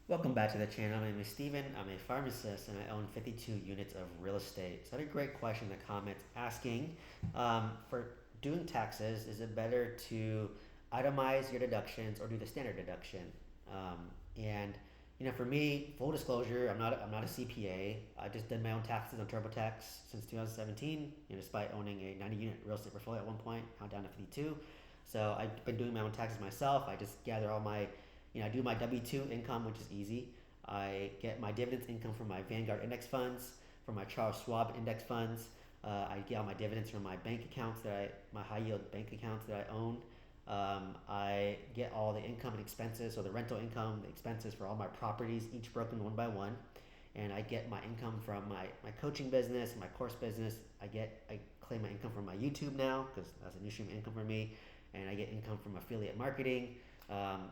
Welcome back to the channel. My name is Steven. I'm a pharmacist and I own 52 units of real estate. So I had a great question in the comments asking for doing taxes, is it better to itemize your deductions or do the standard deduction? And for me, full disclosure, I'm not a CPA. I just did my own taxes on Turbotax since 2017. Despite owning a 90 unit real estate portfolio at one point, now down to 52. So I've been doing my own taxes myself. I just gather all my I do my W-2 income, which is easy. I get my dividends income from my Vanguard index funds, from my Charles Schwab index funds. I get all my dividends from my bank accounts my high yield bank accounts that I own. I get all the income and expenses, so the rental income, the expenses for all my properties, each broken one by one. And I get my income from my coaching business, my course business. I claim my income from my YouTube now because that's a new stream of income for me, and I get income from affiliate marketing.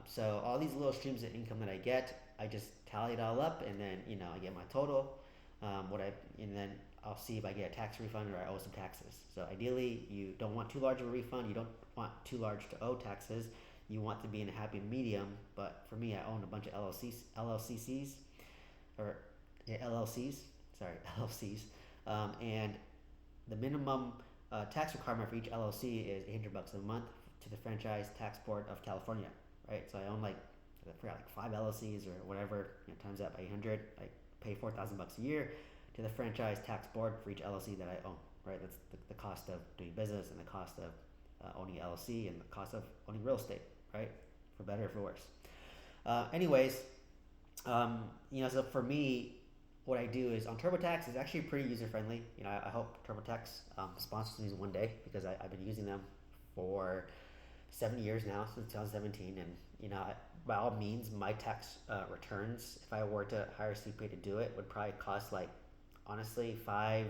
So all these little streams of income that I get, I just tally it all up, and then I get my total. And then I'll see if I get a tax refund or I owe some taxes. So ideally, you don't want too large of a refund. You don't want too large to owe taxes. You want to be in a happy medium. But for me, I own a bunch of LLCs, or yeah, LLCs. Sorry, LLCs. And the minimum tax requirement for each LLC is $800 a month to the Franchise Tax Board of California, right? So I own I forgot like five LLCs or whatever. Times that by 800, I pay $4,000 a year to the Franchise Tax Board for each LLC that I own, right? That's the cost of doing business and the cost of owning LLC and the cost of owning real estate, right? For better or for worse. Anyways, so for me, what I do is on TurboTax is actually pretty user friendly. I hope TurboTax sponsors me one day because I've been using them for 7 years now, since 2017. And by all means, my tax returns, if I were to hire a CPA to do it, would probably cost honestly $5,000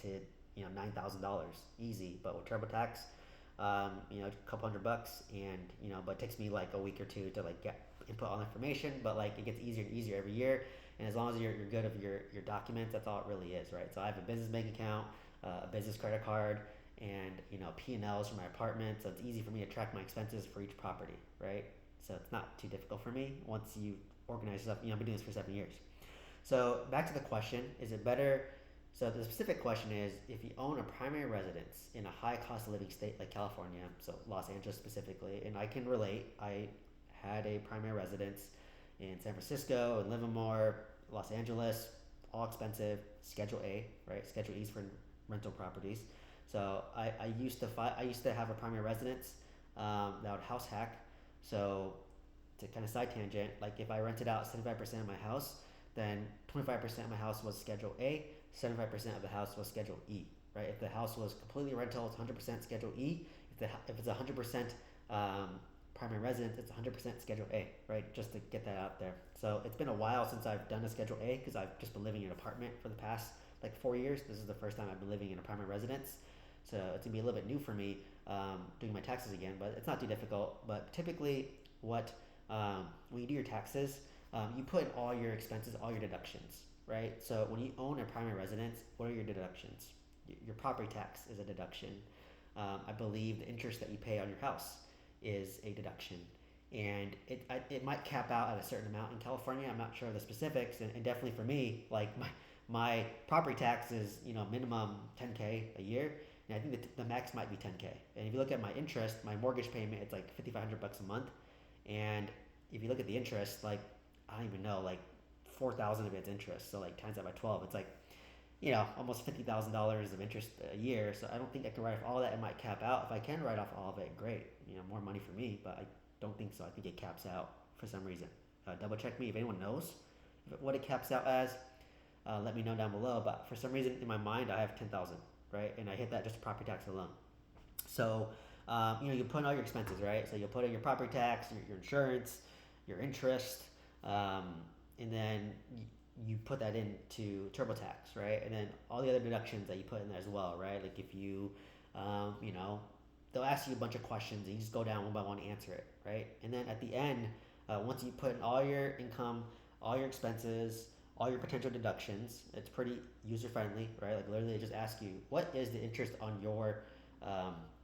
to $9,000 easy. But with TurboTax, a couple $100, and but it takes me a week or two to get input all the information. But it gets easier and easier every year, and as long as you're good of your documents, that's all it really is, right? So I have a business bank account, a business credit card, and P&Ls for my apartment, so it's easy for me to track my expenses for each property, right? So it's not too difficult for me once you organize stuff. I've been doing this for 7 years. So back to the question, is it better? So the specific question is, if you own a primary residence in a high cost of living state like California, so Los Angeles specifically, and I can relate, I had a primary residence in San Francisco and Livermore, Los Angeles, all expensive, Schedule A, right? Schedule E is for rental properties. So I used to have a primary residence that would house hack. So to kind of side tangent, if I rented out 75% of my house, then 25% of my house was Schedule A, 75% of the house was Schedule E, right? If the house was completely rental, it's 100% Schedule E. If it's 100% primary residence, it's 100% Schedule A, right? Just to get that out there. So it's been a while since I've done a Schedule A because I've just been living in an apartment for the past 4 years. This is the first time I've been living in a primary residence. So it's gonna be a little bit new for me doing my taxes again, but it's not too difficult. But typically, when you do your taxes, you put in all your expenses, all your deductions, right? So when you own a primary residence, what are your deductions? Your property tax is a deduction. I believe the interest that you pay on your house is a deduction, and it might cap out at a certain amount in California. I'm not sure of the specifics, and definitely for me, my property tax is minimum 10K a year, and I think the max might be 10K. And if you look at my interest, my mortgage payment, it's $5,500 a month, and if you look at the interest, I don't even know, 4,000 of it's interest. So times that by 12, it's almost $50,000 of interest a year. So I don't think I can write off all of that. It might cap out. If I can write off all of it, great. More money for me. But I don't think so. I think it caps out for some reason. Double check me if anyone knows what it caps out as. Let me know down below. But for some reason in my mind, I have 10,000, right? And I hit that just property tax alone. So you put in all your expenses, right? So you'll put in your property tax, your insurance, your interest, and then you put that into TurboTax, right? And then all the other deductions that you put in there as well, right? If you, they'll ask you a bunch of questions and you just go down one by one, answer it, right? And then at the end, once you put in all your income, all your expenses, all your potential deductions, it's pretty user friendly, right? Literally, they just ask you, what is the interest on your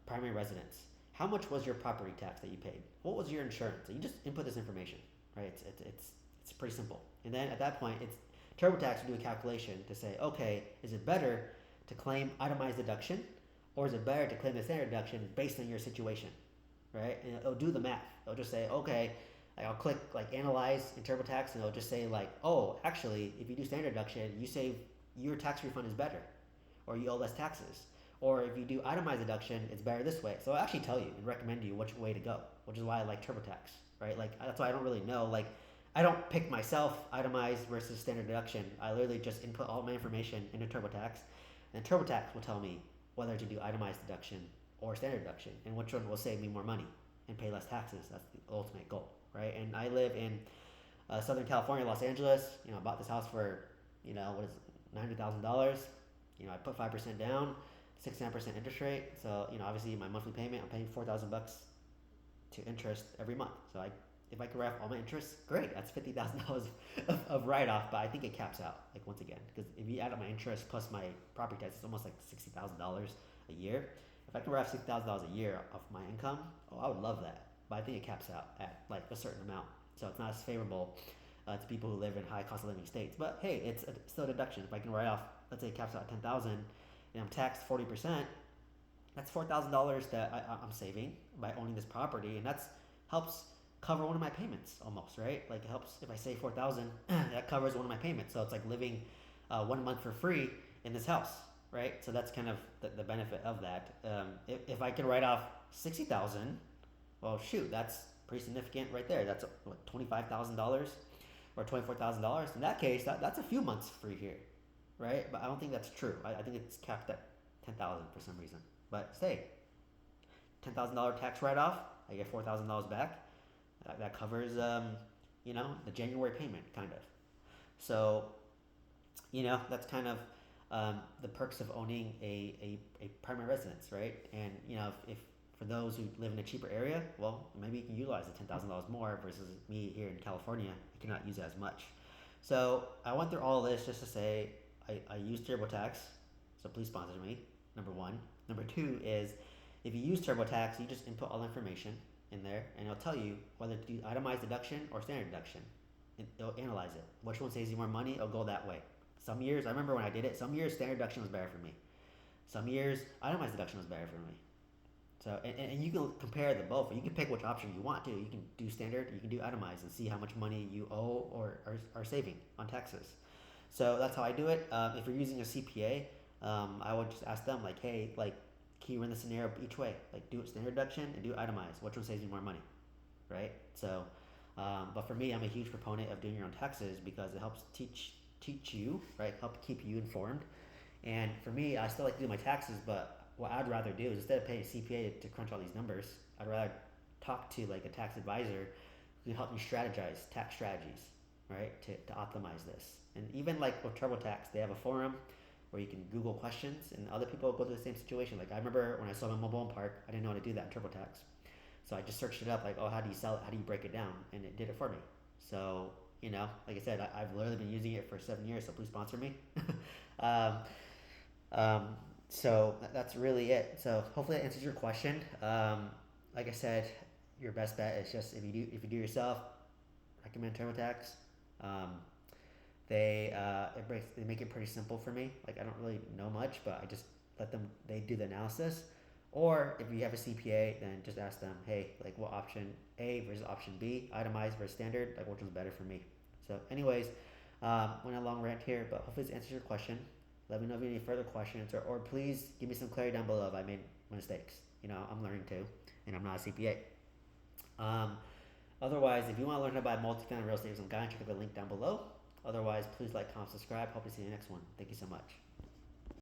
primary residence? How much was your property tax that you paid? What was your insurance? And you just input this information, right? It's It's pretty simple. And then at that point, it's TurboTax will do a calculation to say, okay, is it better to claim itemized deduction, or is it better to claim the standard deduction based on your situation, right? And it'll do the math. It'll just say, okay, like I'll click like analyze in TurboTax, and it'll just say like, oh, actually, if you do standard deduction, you save your tax refund is better, or you owe less taxes. Or if you do itemized deduction, it's better this way. So I'll actually tell you and recommend you which way to go, which is why I like TurboTax, right? Like that's why I don't really know. Like I don't pick myself itemized versus standard deduction. I literally just input all my information into TurboTax, and TurboTax will tell me whether to do itemized deduction or standard deduction, and which one will save me more money and pay less taxes. That's the ultimate goal, right? And I live in Southern California, Los Angeles. I bought this house for what is it, $90,000. I put 5% down. 6.5% interest rate. So obviously my monthly payment, I'm paying $4,000 to interest every month. So if I can write off all my interest, great. That's $50,000 of write-off. But I think it caps out like once again, because if you add up my interest plus my property tax, it's almost like $60,000 a year. If I can write off $60,000 a year of my income, I would love that. But I think it caps out at like a certain amount. So it's not as favorable to people who live in high cost of living states. But hey, it's still a deduction. If I can write off, let's say it caps out at $10,000. And I'm taxed 40%, that's $4,000 that I'm saving by owning this property, and that's helps cover one of my payments almost, right? Like it helps if I save $4,000, that covers one of my payments. So it's like living 1 month for free in this house, right? So that's kind of the benefit of that. If I can write off $60,000, well, shoot, that's pretty significant right there. That's what, $25,000 or $24,000. In that case, that's a few months free here. Right? But I don't think that's true. I think it's capped at $10,000 for some reason. But stay. $10,000 tax write-off, I get $4,000 back. That covers, the January payment, kind of. So, that's kind of the perks of owning a primary residence, right? And, if for those who live in a cheaper area, well, maybe you can utilize the $10,000 more versus me here in California. I cannot use it as much. So I went through all this just to say, I use TurboTax, so please sponsor me, number one. Number two is, if you use TurboTax, you just input all the information in there, and it'll tell you whether to do itemized deduction or standard deduction. It'll analyze it. Which one saves you more money, it'll go that way. Some years, I remember when I did it, some years standard deduction was better for me. Some years, itemized deduction was better for me. So, and you can compare the both. You can pick which option you want to. You can do standard, you can do itemized, and see how much money you owe or are saving on taxes. So that's how I do it. If you're using a CPA, I would just ask them like, hey, like, can you run the scenario each way? Like, do it standard deduction and do itemized. Which one saves you more money, right? So, but for me, I'm a huge proponent of doing your own taxes because it helps teach you, right? Help keep you informed. And for me, I still like to do my taxes, but what I'd rather do is instead of paying a CPA to crunch all these numbers, I'd rather talk to like a tax advisor who can help me strategize tax strategies, right? To optimize this. And even like with TurboTax, they have a forum where you can Google questions, and other people go through the same situation. Like I remember when I sold my mobile home park, I didn't know how to do that in TurboTax. So I just searched it up, like, oh, how do you sell it? How do you break it down? And it did it for me. So, like I said, I've literally been using it for 7 years, so please sponsor me. So that's really it. So hopefully that answers your question. Like I said, your best bet is just if you do yourself, recommend TurboTax. They make it pretty simple for me. Like I don't really know much, but I just let them, they do the analysis. Or if you have a CPA, then just ask them, hey, like what option A versus option B, itemized versus standard, like which one's better for me. So anyways, went a long rant here, but hopefully this answers your question. Let me know if you have any further questions, or please give me some clarity down below if I made mistakes. I'm learning too, and I'm not a CPA. Otherwise, if you want to learn how to buy multifamily real estate with some guy, check out the link down below. Otherwise, please like, comment, subscribe. Hope to see you in the next one. Thank you so much.